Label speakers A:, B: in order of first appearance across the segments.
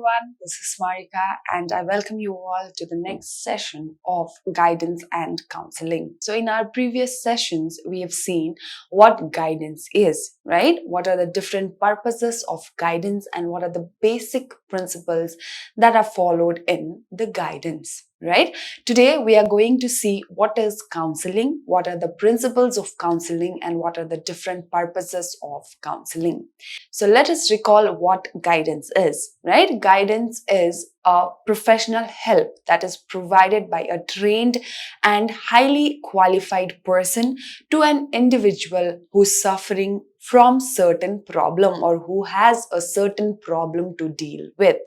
A: everyone, this is Marika and I welcome you all to the next session of guidance and counseling. So in our previous sessions, we have seen what guidance is, right? What are the different purposes of guidance and what are the basic principles that are followed in the guidance. Right? Today we are going to see what is counseling, what are the principles of counseling, and what are the different purposes of counseling. So let us recall what guidance is, right? Guidance is a professional help that is provided by a trained and highly qualified person to an individual who's suffering from certain problem or who has a certain problem to deal with.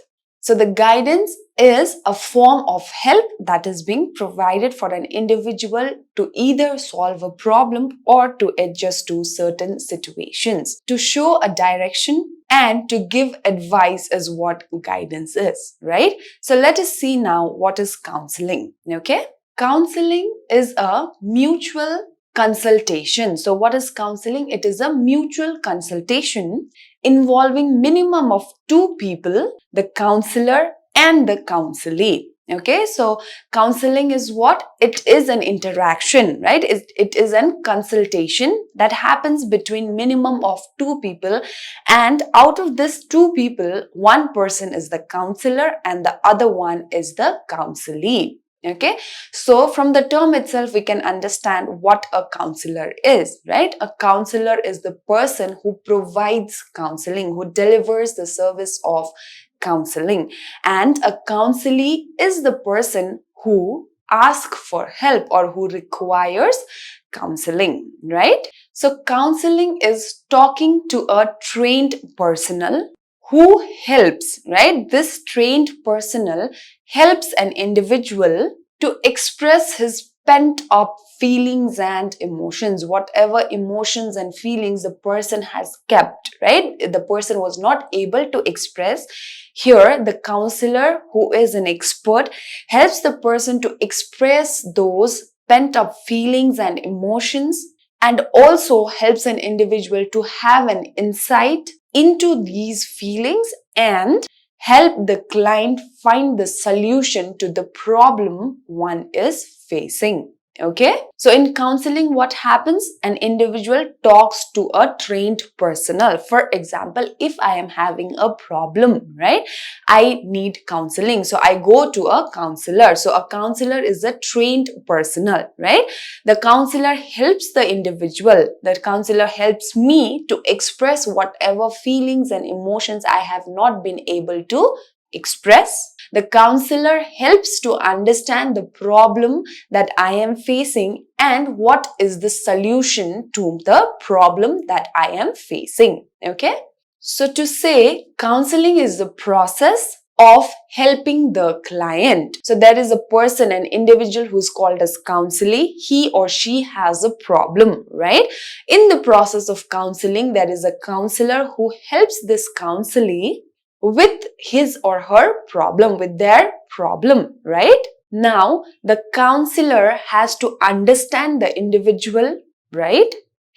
A: So the guidance is a form of help that is being provided for an individual to either solve a problem or to adjust to certain situations. To show a direction and to give advice is what guidance is, right? So let us see now what is counseling, okay? Counseling is a mutual consultation. So what is counseling? It is a mutual consultation involving minimum of two people, the counselor and the counselee. Okay, so counseling is what? It is an interaction, right? It is a consultation that happens between minimum of two people, and out of this two people, one person is the counselor and the other one is the counselee. Okay, so from the term itself, we can understand what a counselor is, right? A counselor is the person who provides counseling, who delivers the service of counseling. And a counselee is the person who asks for help or who requires counseling, right? So counseling is talking to a trained personnel who helps, right? This trained personnel helps an individual to express his pent up feelings and emotions, whatever emotions and feelings the person has kept, right? The person was not able to express. Here, the counselor, who is an expert, helps the person to express those pent up feelings and emotions, and also helps an individual to have an insight into these feelings and help the client find the solution to the problem one is facing. Okay, so in counseling, what happens? An individual talks to a trained personnel. For example, if I am having a problem, right? I need counseling. So I go to a counselor. So a counselor is a trained personnel, right? The counselor helps the individual. The counselor helps me to express whatever feelings and emotions I have not been able to express. The counselor helps to understand the problem that I am facing and what is the solution to the problem that I am facing. Okay? So to say, counseling is the process of helping the client. So there is a person, an individual who's called as counselee. He or she has a problem, right? In the process of counseling, there is a counselor who helps this counselee with his or her problem, with their problem, right? Now, the counselor has to understand the individual, right?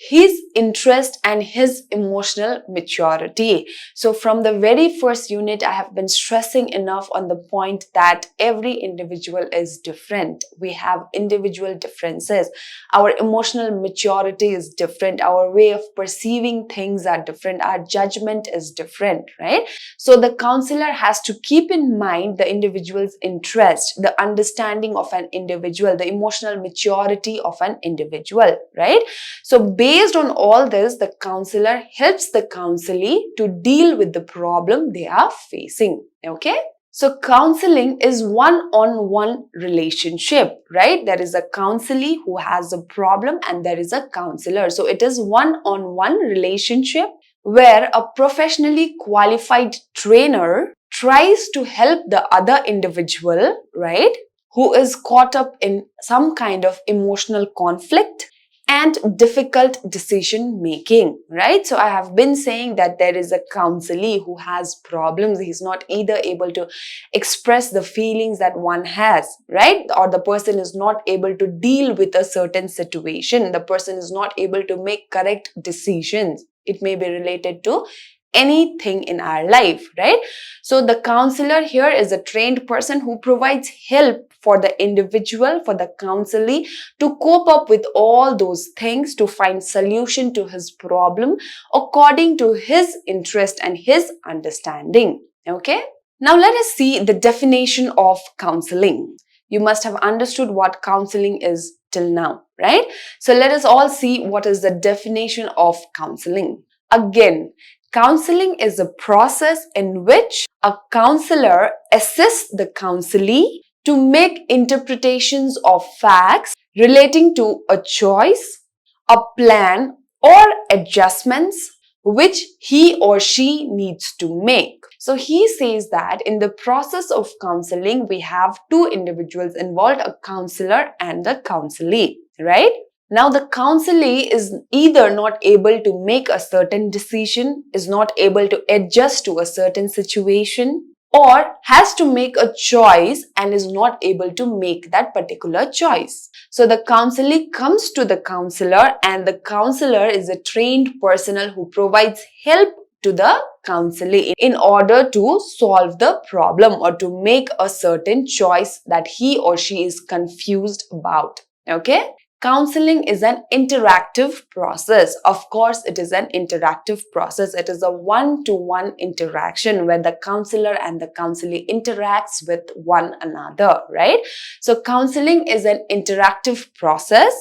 A: His interest and his emotional maturity. So from the very first unit, I have been stressing enough on the point that every individual is different. We have individual differences. Our emotional maturity is different. Our way of perceiving things are different. Our judgment is different, right? So the counselor has to keep in mind the individual's interest, the understanding of an individual, the emotional maturity of an individual, right? So based on all this, the counselor helps the counselee to deal with the problem they are facing. Okay? So counseling is one-on-one relationship, right? There is a counselee who has a problem and there is a counselor. So it is one-on-one relationship where a professionally qualified trainer tries to help the other individual, right, who is caught up in some kind of emotional conflict and difficult decision making, right? So I have been saying that there is a counselee who has problems. He's not either able to express the feelings that one has, right? Or the person is not able to deal with a certain situation. The person is not able to make correct decisions. It may be related to anything in our life, right? So the counselor here is a trained person who provides help for the individual, for the counselee to cope up with all those things, to find solution to his problem according to his interest and his understanding. Okay? Now let us see the definition of counseling. You must have understood what counseling is till now, right? So let us all see what is the definition of counseling. Again, counseling is a process in which a counselor assists the counselee to make interpretations of facts relating to a choice, a plan, or adjustments which he or she needs to make. So he says that in the process of counseling, we have two individuals involved, a counselor and the counselee, right? Now, the counselee is either not able to make a certain decision, is not able to adjust to a certain situation, or has to make a choice and is not able to make that particular choice. So the counselee comes to the counselor, and the counselor is a trained personnel who provides help to the counselee in order to solve the problem or to make a certain choice that he or she is confused about. Okay? Counseling is an interactive process. Of course, it is an interactive process. It is a one-to-one interaction where the counselor and the counselee interacts with one another, right? So counseling is an interactive process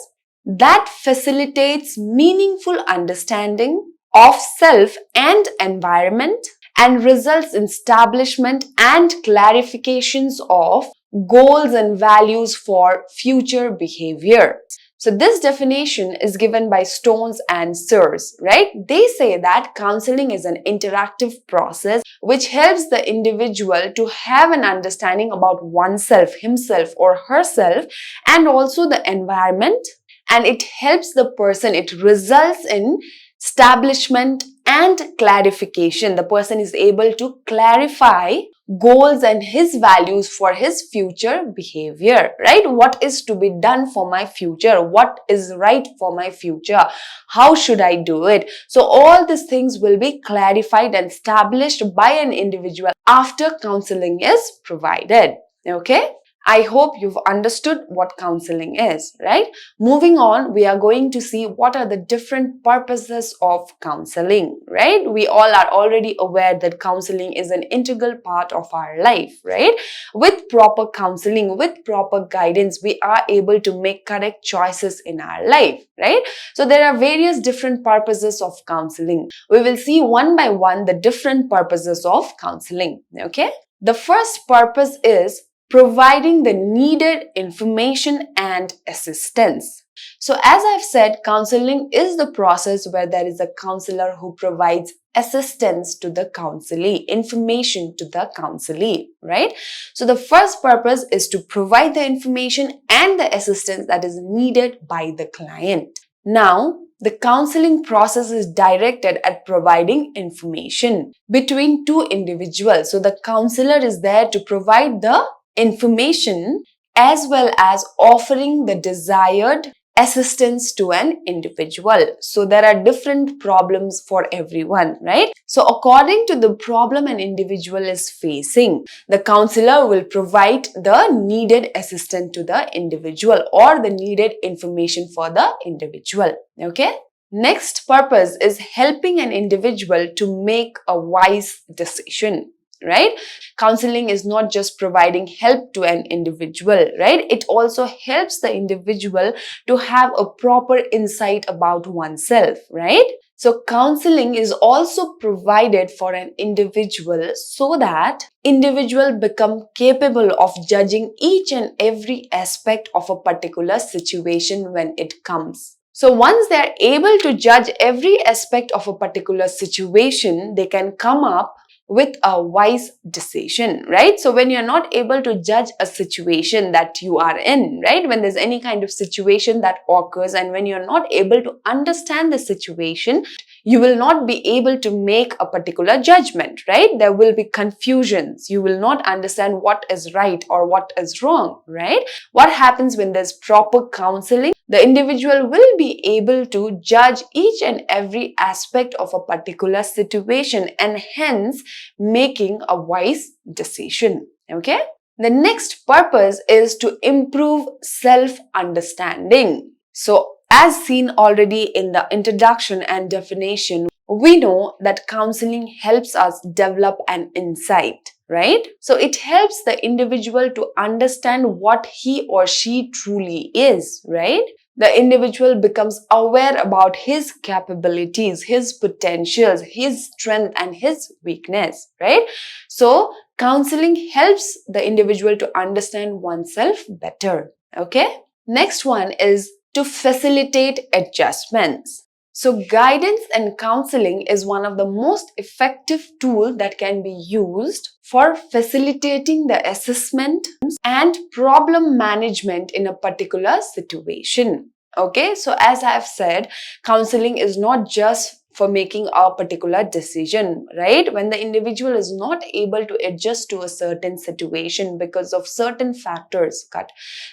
A: that facilitates meaningful understanding of self and environment and results in establishment and clarifications of goals and values for future behavior. So this definition is given by Stones and Sears, right? They say that counseling is an interactive process which helps the individual to have an understanding about oneself, himself or herself, and also the environment. And it helps the person, it results in establishment and clarification. The person is able to clarify goals and his values for his future behavior, right? What is to be done for my future? What is right for my future? How should I do it? So all these things will be clarified and established by an individual after counseling is provided. Okay? I hope you've understood what counseling is, right? Moving on, we are going to see what are the different purposes of counseling, right? We all are already aware that counseling is an integral part of our life, right? With proper counseling, with proper guidance, we are able to make correct choices in our life, right? So there are various different purposes of counseling. We will see one by one the different purposes of counseling, okay? The first purpose is providing the needed information and assistance. So as I've said, counseling is the process where there is a counselor who provides assistance to the counselee, information to the counselee, right? So the first purpose is to provide the information and the assistance that is needed by the client. Now, the counseling process is directed at providing information between two individuals. So the counselor is there to provide the information as well as offering the desired assistance to an individual. So there are different problems for everyone, right? So according to the problem an individual is facing, the counselor will provide the needed assistance to the individual or the needed information for the individual. Okay? Next purpose is helping an individual to make a wise decision. Right? Counseling is not just providing help to an individual, right? It also helps the individual to have a proper insight about oneself, right? So counseling is also provided for an individual so that individual become capable of judging each and every aspect of a particular situation when it comes. So once they are able to judge every aspect of a particular situation, they can come up with a wise decision, right? So when you're not able to judge a situation that you are in, right? When there's any kind of situation that occurs and when you're not able to understand the situation, you will not be able to make a particular judgment, right? There will be confusions. You will not understand what is right or what is wrong, right? What happens when there's proper counseling? The individual will be able to judge each and every aspect of a particular situation and hence making a wise decision. Okay? The next purpose is to improve self-understanding. So, as seen already in the introduction and definition, we know that counseling helps us develop an insight, right? So, it helps the individual to understand what he or she truly is, right? The individual becomes aware about his capabilities, his potentials, his strength and his weakness, right? So, counseling helps the individual to understand oneself better, okay? Next one is to facilitate adjustments. So, guidance and counseling is one of the most effective tools that can be used for facilitating the assessment and problem management in a particular situation. Okay, so as I have said, counseling is not just for making a particular decision, right? When the individual is not able to adjust to a certain situation because of certain factors,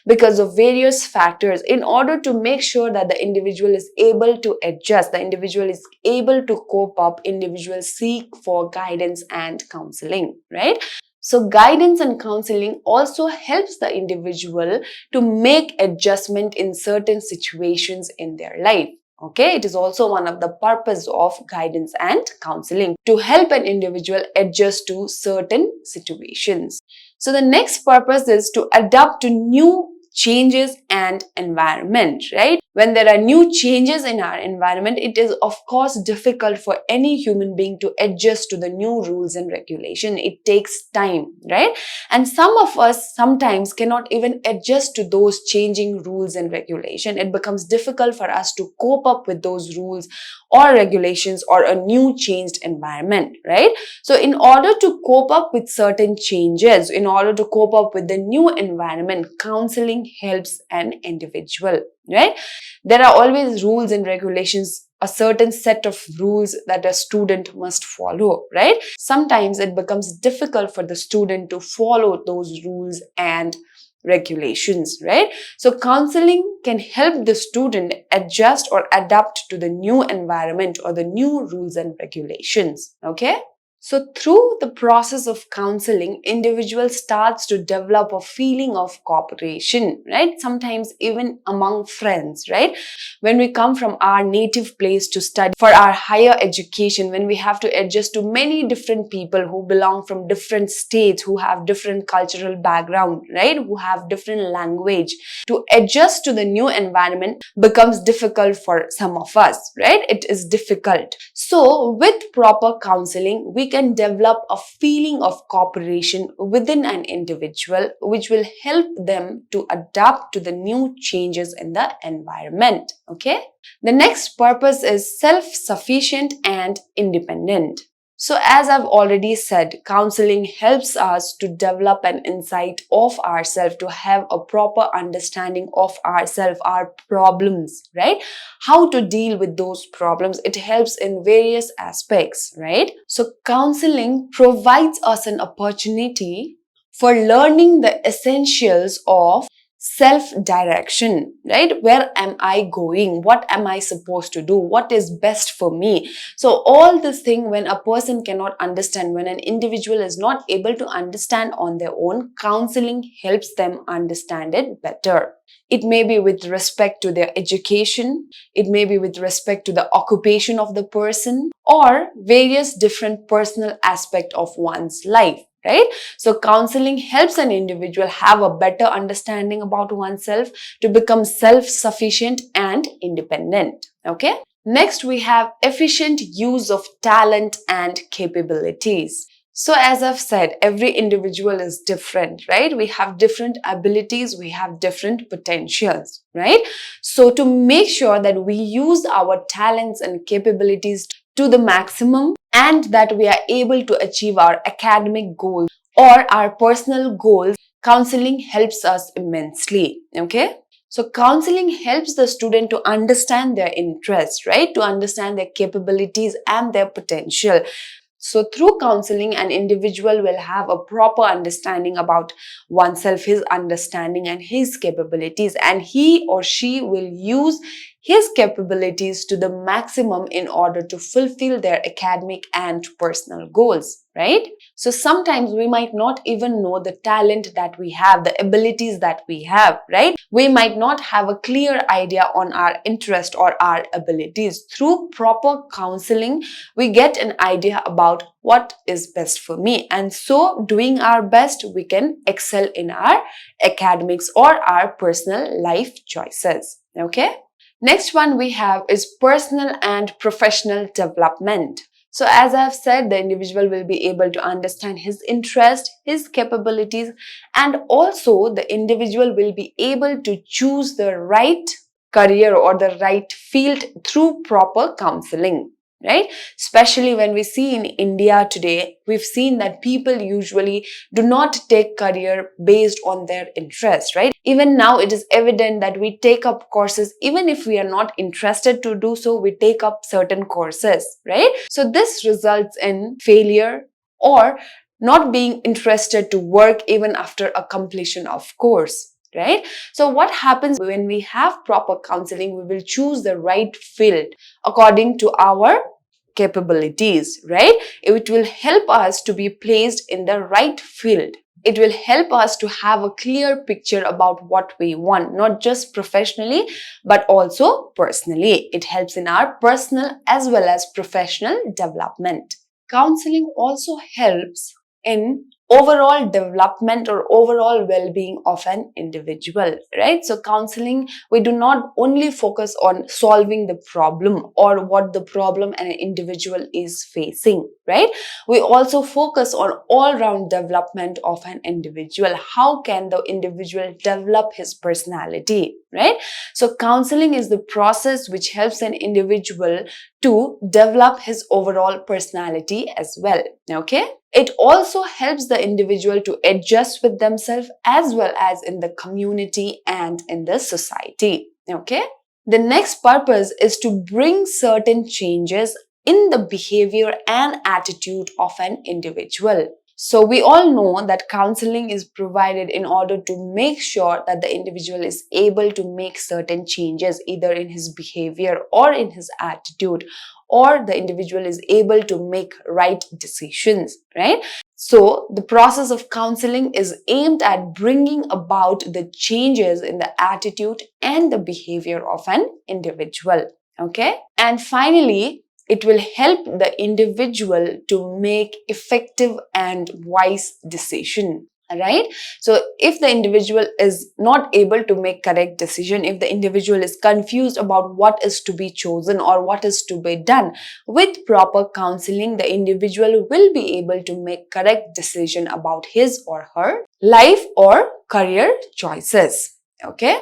A: because of various factors, in order to make sure that the individual is able to adjust, the individual is able to cope up, individuals seek for guidance and counseling, right? So guidance and counseling also helps the individual to make adjustment in certain situations in their life. Okay, it is also one of the purpose of guidance and counseling to help an individual adjust to certain situations. So the next purpose is to adapt to new changes and environment, right? When there are new changes in our environment, it is of course difficult for any human being to adjust to the new rules and regulation. It takes time, right? And some of us sometimes cannot even adjust to those changing rules and regulation. It becomes difficult for us to cope up with those rules or regulations or a new changed environment, right? So in order to cope up with certain changes, in order to cope up with the new environment, counseling helps an individual, right? There are always rules and regulations, a certain set of rules that a student must follow, right? Sometimes it becomes difficult for the student to follow those rules and regulations, right? So counseling can help the student adjust or adapt to the new environment or the new rules and regulations, okay? So through the process of counseling, individual starts to develop a feeling of cooperation, right? Sometimes even among friends, right? When we come from our native place to study for our higher education, when we have to adjust to many different people who belong from different states, who have different cultural background, right? Who have different language, to adjust to the new environment becomes difficult for some of us, right? It is difficult. So with proper counseling, we can develop a feeling of cooperation within an individual, which will help them to adapt to the new changes in the environment. Okay? The next purpose is self-sufficient and independent. So as I've already said, counseling helps us to develop an insight of ourselves, to have a proper understanding of ourselves, our problems, right? How to deal with those problems. It helps in various aspects, right? So counseling provides us an opportunity for learning the essentials of self-direction, right? Where am I going? What am I supposed to do? What is best for me? So all this thing, when a person cannot understand, when an individual is not able to understand on their own, counseling helps them understand it better. It may be with respect to their education, it may be with respect to the occupation of the person, or various different personal aspects of one's life, right? So counseling helps an individual have a better understanding about oneself, to become self-sufficient and independent, okay? Next, we have efficient use of talent and capabilities. So as I've said, every individual is different, right? We have different abilities, we have different potentials, right? So to make sure that we use our talents and capabilities to the maximum and that we are able to achieve our academic goals or our personal goals, counseling helps us immensely, okay? So counseling helps the student to understand their interests, right? To understand their capabilities and their potential. So through counseling, an individual will have a proper understanding about oneself, his understanding and his capabilities, and he or she will use his capabilities to the maximum in order to fulfill their academic and personal goals, right? So sometimes we might not even know the talent that we have, the abilities that we have, right? We might not have a clear idea on our interest or our abilities. Through proper counseling, we get an idea about what is best for me. And so doing our best, we can excel in our academics or our personal life choices. Okay. Next one we have is personal and professional development. So as I've said, the individual will be able to understand his interest, his capabilities, and also the individual will be able to choose the right career or the right field through proper counseling, right? Especially when we see in India today, we've seen that people usually do not take career based on their interest, right? Even now, it is evident that we take up courses, even if we are not interested to do so, we take up certain courses, right? So this results in failure or not being interested to work even after a completion of course, right? So what happens when we have proper counseling, we will choose the right field according to our capabilities, right? It will help us to be placed in the right field. It will help us to have a clear picture about what we want, not just professionally, but also personally. It helps in our personal as well as professional development. Counseling also helps in overall development or overall well-being of an individual, right? So counseling, we do not only focus on solving the problem or what the problem an individual is facing, right? We also focus on all-round development of an individual. How can the individual develop his personality, right? So counseling is the process which helps an individual to develop his overall personality as well, okay? It also helps the individual to adjust with themselves as well as in the community and in the society, okay? The next purpose is to bring certain changes in the behavior and attitude of an individual. So we all know that counseling is provided in order to make sure that the individual is able to make certain changes either in his behavior or in his attitude, or the individual is able to make right decisions, right? So the process of counseling is aimed at bringing about the changes in the attitude and the behavior of an individual, okay? And finally, it will help the individual to make effective and wise decision, right? So if the individual is not able to make correct decision, if the individual is confused about what is to be chosen or what is to be done, with proper counseling, the individual will be able to make correct decision about his or her life or career choices, okay?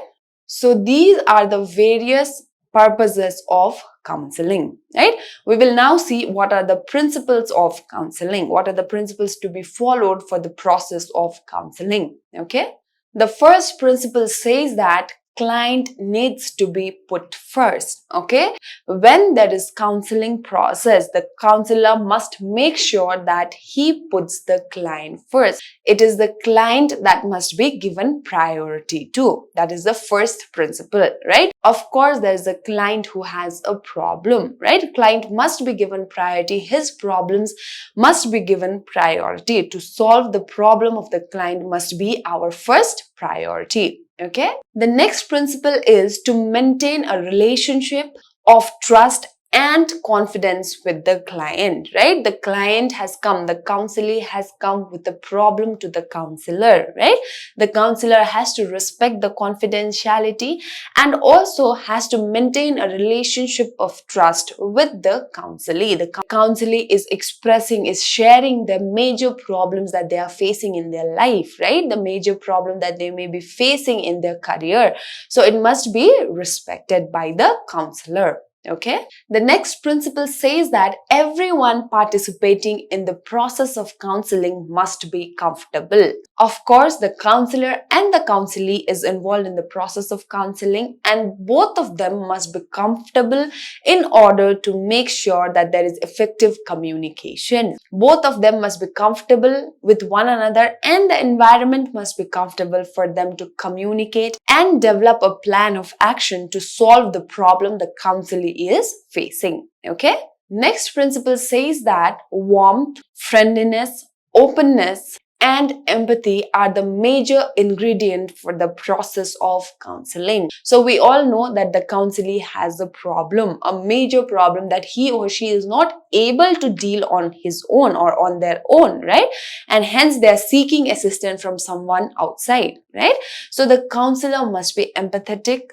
A: So these are the various purposes of counseling, right? We will now see what are the principles of counseling, what are the principles to be followed for the process of counseling, okay? The first principle says that client needs to be put first, okay? When there is counseling process, the counselor must make sure that he puts the client first. It is the client that must be given priority to. That is the first principle, right? Of course, there is a client who has a problem, right? Client must be given priority. His problems must be given priority. To solve the problem of the client must be our first priority, okay? The next principle is to maintain a relationship of trust and confidence with the client, right? The client has come, the counselee has come with the problem to the counselor, right? The counselor has to respect the confidentiality and also has to maintain a relationship of trust with the counselee. The counselee is expressing, is sharing the major problems that they are facing in their life, right? The major problem that they may be facing in their career. So it must be respected by the counselor. Okay. The next principle says that everyone participating in the process of counseling must be comfortable. Of course, the counselor and the counselee is involved in the process of counseling, and both of them must be comfortable in order to make sure that there is effective communication. Both of them must be comfortable with one another, and the environment must be comfortable for them to communicate and develop a plan of action to solve the problem the counselee is facing. Okay. Next principle says that warmth, friendliness, openness, and empathy are the major ingredient for the process of counseling. So we all know that the counselee has a problem, a major problem that he or she is not able to deal on his own or on their own, right? And hence they are seeking assistance from someone outside, right? So the counselor must be empathetic,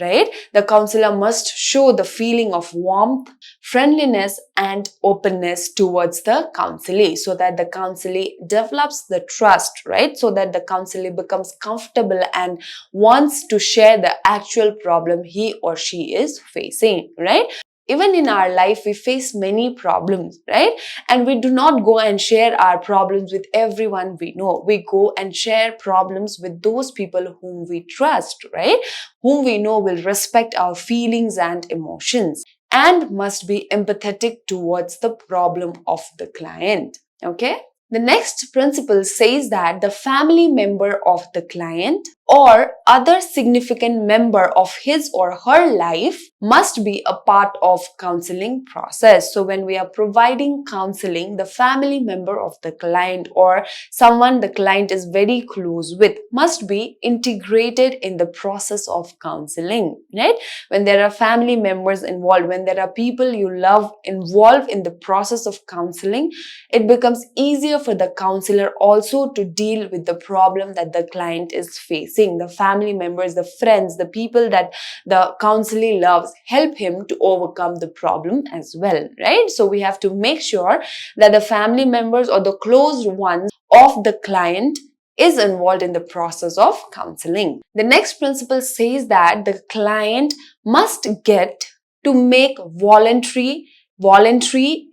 A: right? The counselor must show the feeling of warmth, friendliness, and openness towards the counselee so that the counselee develops the trust, right? So that the counselee becomes comfortable and wants to share the actual problem he or she is facing, right? Even in our life, we face many problems, right? And we do not go and share our problems with everyone we know. We go and share problems with those people whom we trust, right? Whom we know will respect our feelings and emotions and must be empathetic towards the problem of the client. Okay? The next principle says that the family member of the client or other significant member of his or her life must be a part of counseling process. So when we are providing counseling, the family member of the client or someone the client is very close with must be integrated in the process of counseling, right? When there are family members involved, when there are people you love involved in the process of counseling, it becomes easier for the counselor also to deal with the problem that the client is facing. The family members, the friends, the people that the counselee loves help him to overcome the problem as well, right? So we have to make sure that the family members or the close ones of the client is involved in the process of counseling. The next principle says that the client must get to make voluntary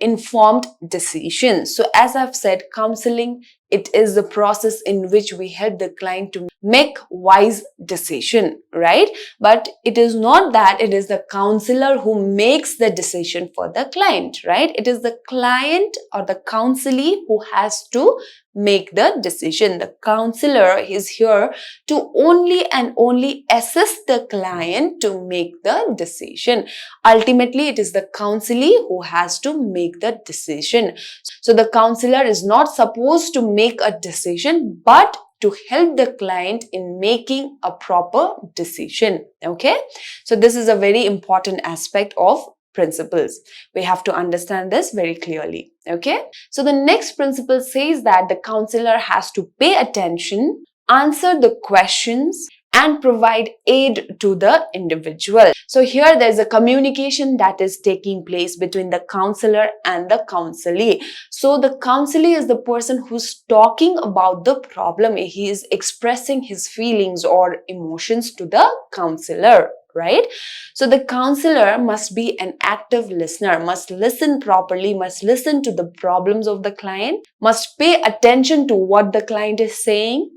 A: informed decisions. So as I've said, counseling, it is the process in which we help the client to make wise decision, right? But it is not that it is the counselor who makes the decision for the client, right? It is the client or the counselee who has to make the decision. The counselor is here to only and only assist the client to make the decision. Ultimately, it is the counselee who has to make the decision. So the counselor is not supposed to make a decision, but to help the client in making a proper decision. Okay. So this is a very important aspect of principles. We have to understand this very clearly. Okay. So the next principle says that the counselor has to pay attention, answer the questions, and provide aid to the individual. So here there's a communication that is taking place between the counselor and the counselee. So the counselee is the person who's talking about the problem. He is expressing his feelings or emotions to the counselor, right? So the counselor must be an active listener, must listen properly, must listen to the problems of the client, must pay attention to what the client is saying,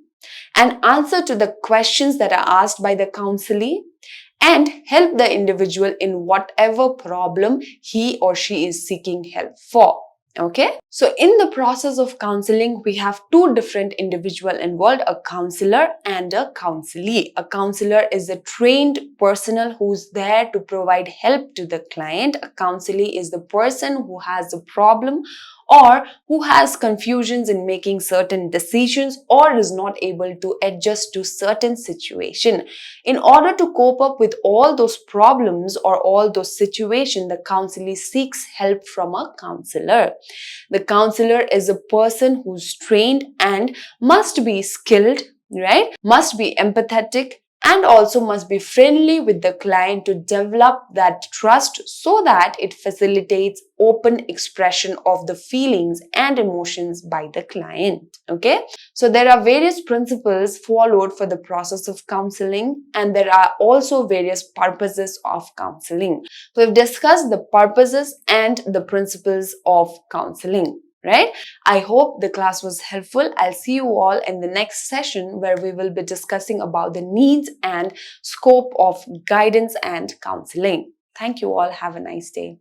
A: and answer to the questions that are asked by the counselee, and help the individual in whatever problem he or she is seeking help for. Okay. So in the process of counseling, we have two different individuals involved, a counselor and a counselee. A counselor is a trained personnel who's there to provide help to the client. A counselee is the person who has a problem or who has confusions in making certain decisions or is not able to adjust to certain situation. In order to cope up with all those problems or all those situations, the counselee seeks help from a counselor. The counselor is a person who's trained and must be skilled, right? Must be empathetic and also must be friendly with the client to develop that trust so that it facilitates open expression of the feelings and emotions by the client. Okay, so there are various principles followed for the process of counseling, and there are also various purposes of counseling. So we've discussed the purposes and the principles of counseling, right? I hope the class was helpful. I'll see you all in the next session where we will be discussing about the needs and scope of guidance and counseling. Thank you all. Have a nice day.